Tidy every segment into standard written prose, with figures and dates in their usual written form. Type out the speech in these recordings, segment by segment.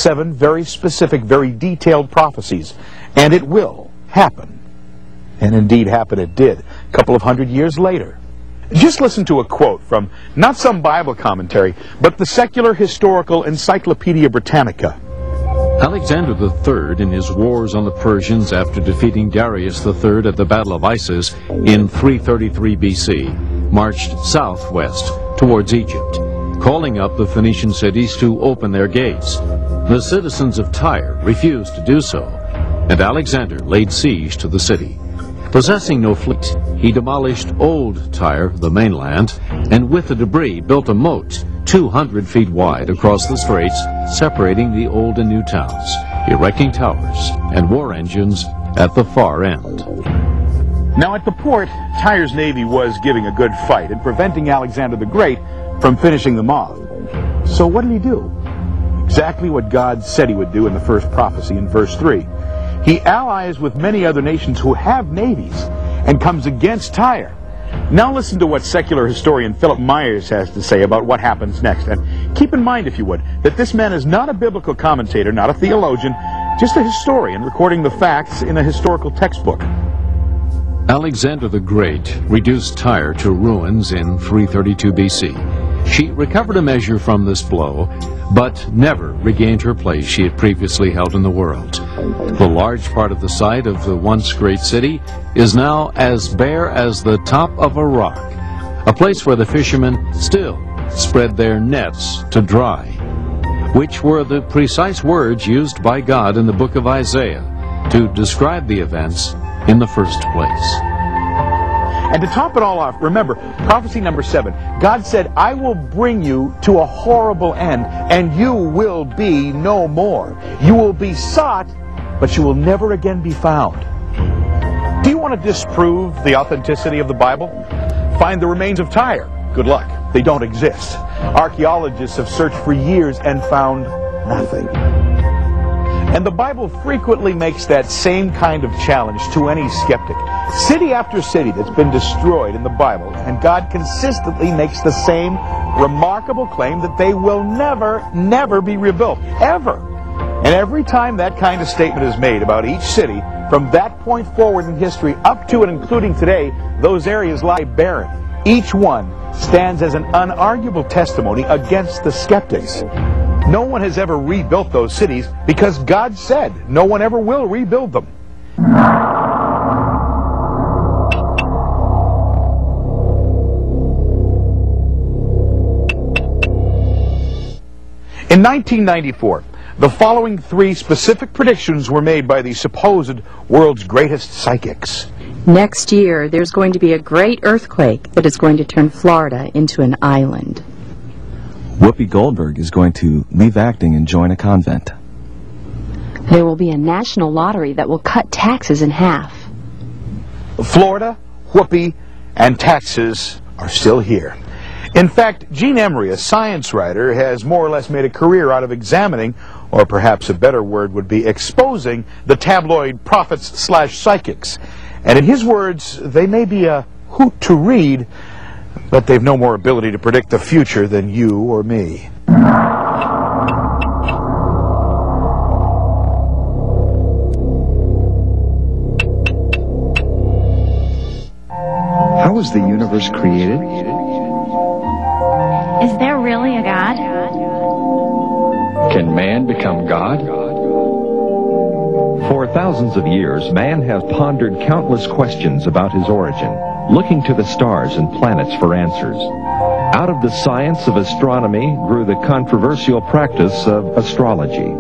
7 very specific, very detailed prophecies, and it will happen. And indeed happen it did, a couple of hundred years later. Just listen to a quote from not some Bible commentary, but the Secular Historical Encyclopedia Britannica. Alexander III, in his wars on the Persians after defeating Darius III at the Battle of Issus in 333 BC, marched southwest towards Egypt, calling up the Phoenician cities to open their gates. The citizens of Tyre refused to do so, and Alexander laid siege to the city. Possessing no fleet, he demolished old Tyre, the mainland, and with the debris built a moat 200 feet wide across the straits, separating the old and new towns, erecting towers and war engines at the far end. Now at the port, Tyre's navy was giving a good fight and preventing Alexander the Great from finishing them off. So what did he do? Exactly what God said he would do in the first prophecy in verse 3. He allies with many other nations who have navies and comes against Tyre. Now listen to what secular historian Philip Myers has to say about what happens next. And keep in mind, if you would, that this man is not a biblical commentator, not a theologian, just a historian recording the facts in a historical textbook. Alexander the Great reduced Tyre to ruins in 332 BC. She recovered a measure from this blow, but never regained her place she had previously held in the world. The large part of the site of the once great city is now as bare as the top of a rock, a place where the fishermen still spread their nets to dry, which were the precise words used by God in the book of Isaiah to describe the events in the first place. And to top it all off, remember, prophecy number 7, God said, I will bring you to a horrible end, and you will be no more. You will be sought, but you will never again be found. Do you want to disprove the authenticity of the Bible? Find the remains of Tyre. Good luck. They don't exist. Archaeologists have searched for years and found nothing. And the Bible frequently makes that same kind of challenge to any skeptic. City after city that's been destroyed in the Bible, and God consistently makes the same remarkable claim that they will never be rebuilt, ever. And every time that kind of statement is made about each city, from that point forward in history up to and including today, those areas lie barren. Each one stands as an unarguable testimony against the skeptics. No one has ever rebuilt those cities because God said no one ever will rebuild them. In 1994, the following 3 specific predictions were made by the supposed world's greatest psychics. Next year, there's going to be a great earthquake that is going to turn Florida into an island. Whoopi Goldberg is going to leave acting and join a convent. There will be a national lottery that will cut taxes in half. Florida, Whoopi, and taxes are still here. In fact, Gene Emery, a science writer, has more or less made a career out of examining, or perhaps a better word would be exposing, the tabloid prophets/psychics. And in his words, they may be a hoot to read, but they've no more ability to predict the future than you or me. How was the universe created? Is there really a God? Can man become God? For thousands of years, man has pondered countless questions about his origin, looking to the stars and planets for answers. Out of the science of astronomy grew the controversial practice of astrology.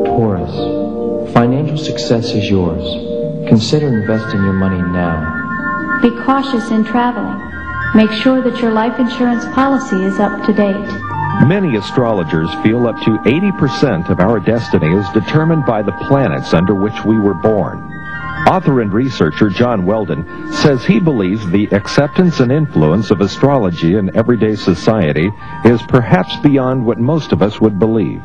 Taurus, financial success is yours. Consider investing your money now. Be cautious in traveling. Make sure that your life insurance policy is up to date. Many astrologers feel up to 80% of our destiny is determined by the planets under which we were born. Author and researcher John Weldon says he believes the acceptance and influence of astrology in everyday society is perhaps beyond what most of us would believe.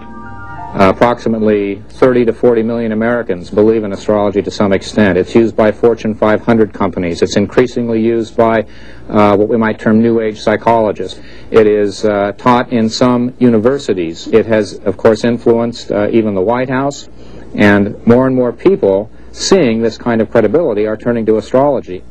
Approximately 30 to 40 million Americans believe in astrology to some extent. It's used by Fortune 500 companies. It's increasingly used by what we might term New Age psychologists. It is taught in some universities. It has, of course, influenced even the White House, and more people, seeing this kind of credibility, are turning to astrology.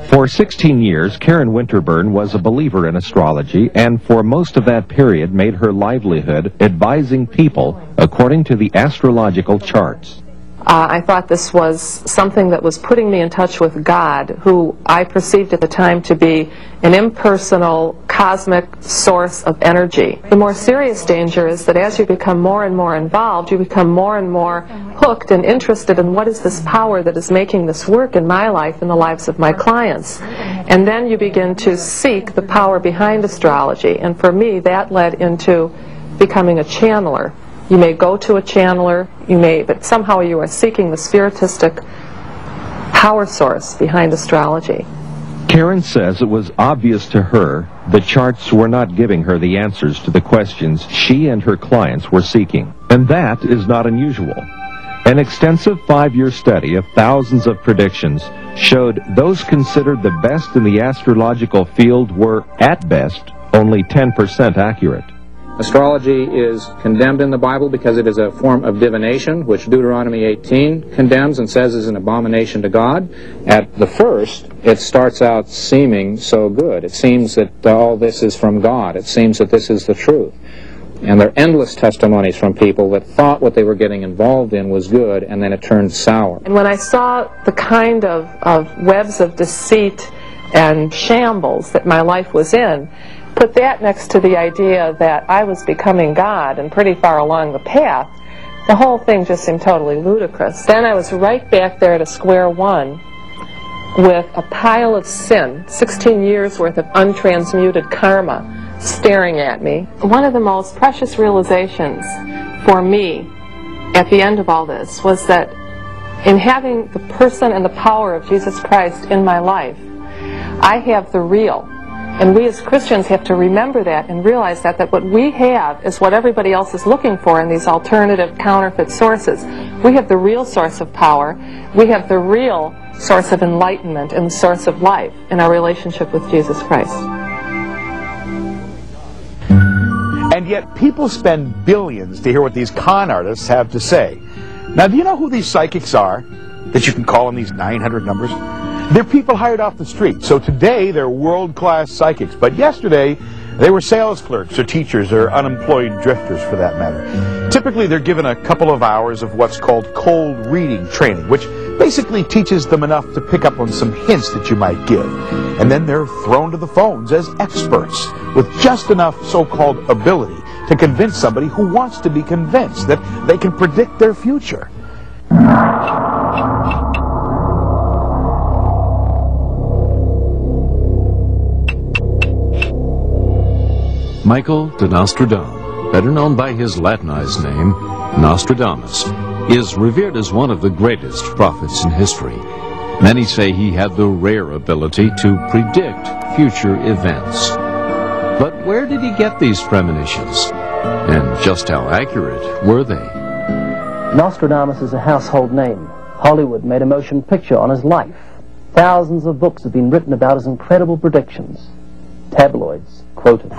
For 16 years, Karen Winterburn was a believer in astrology, and for most of that period made her livelihood advising people according to the astrological charts. I thought this was something that was putting me in touch with God, who I perceived at the time to be an impersonal, cosmic source of energy. The more serious danger is that as you become more and more involved, you become more and more hooked and interested in what is this power that is making this work in my life and the lives of my clients. And then you begin to seek the power behind astrology. And for me, that led into becoming a channeler. You may go to a channeler, but somehow you are seeking the spiritistic power source behind astrology. Karen says it was obvious to her the charts were not giving her the answers to the questions she and her clients were seeking. And that is not unusual. An extensive 5-year study of thousands of predictions showed those considered the best in the astrological field were, at best, only 10% accurate. Astrology is condemned in the Bible because it is a form of divination, which Deuteronomy 18 condemns and says is an abomination to God. At the first, it starts out seeming so good. It seems that all this is from God. It seems that this is the truth. And there are endless testimonies from people that thought what they were getting involved in was good, and then it turned sour. And when I saw the kind of webs of deceit and shambles that my life was in, put that next to the idea that I was becoming God and pretty far along the path, the whole thing just seemed totally ludicrous. Then I was right back there at square one with a pile of sin, 16 years worth of untransmuted karma staring at me. One of the most precious realizations for me at the end of all this was that in having the person and the power of Jesus Christ in my life, I have the real. And we as Christians have to remember that and realize that what we have is what everybody else is looking for in these alternative counterfeit sources. We have the real source of power. We have the real source of enlightenment and the source of life in our relationship with Jesus Christ. And yet people spend billions to hear what these con artists have to say. Now, do you know who these psychics are that you can call on these 900 numbers? They're people hired off the street. So today they're world-class psychics, but yesterday they were sales clerks or teachers or unemployed drifters for that matter. Typically they're given a couple of hours of what's called cold reading training, which basically teaches them enough to pick up on some hints that you might give. And then they're thrown to the phones as experts with just enough so-called ability to convince somebody who wants to be convinced that they can predict their future. Michael de Nostradam, better known by his Latinized name, Nostradamus, is revered as one of the greatest prophets in history. Many say he had the rare ability to predict future events. But where did he get these premonitions? And just how accurate were they? Nostradamus is a household name. Hollywood made a motion picture on his life. Thousands of books have been written about his incredible predictions. Tabloids quote him.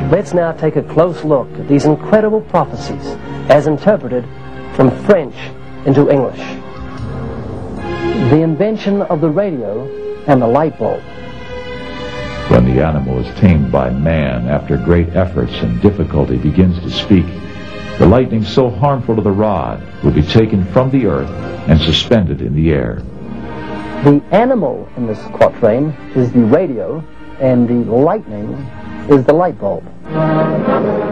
Let's now take a close look at these incredible prophecies as interpreted from French into English. The invention of the radio and the light bulb. When the animal is tamed by man after great efforts and difficulty begins to speak, the lightning so harmful to the rod will be taken from the earth and suspended in the air. The animal in this quatrain is the radio, and the lightning is the light bulb.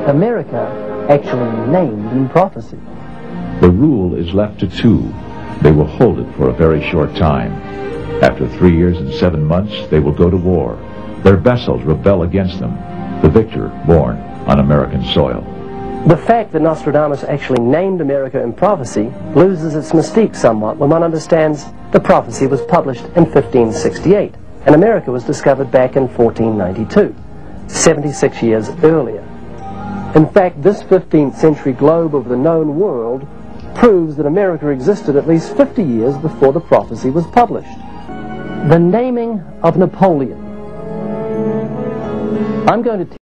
America actually named in prophecy. The rule is left to two. They will hold it for a very short time. After 3 years and 7 months, they will go to war. Their vessels rebel against them, the victor born on American soil. The fact that Nostradamus actually named America in prophecy loses its mystique somewhat when one understands the prophecy was published in 1568, and America was discovered back in 1492. 76 years earlier. In fact, this 15th century globe of the known world proves that America existed at least 50 years before the prophecy was published. The naming of Napoleon. I'm going to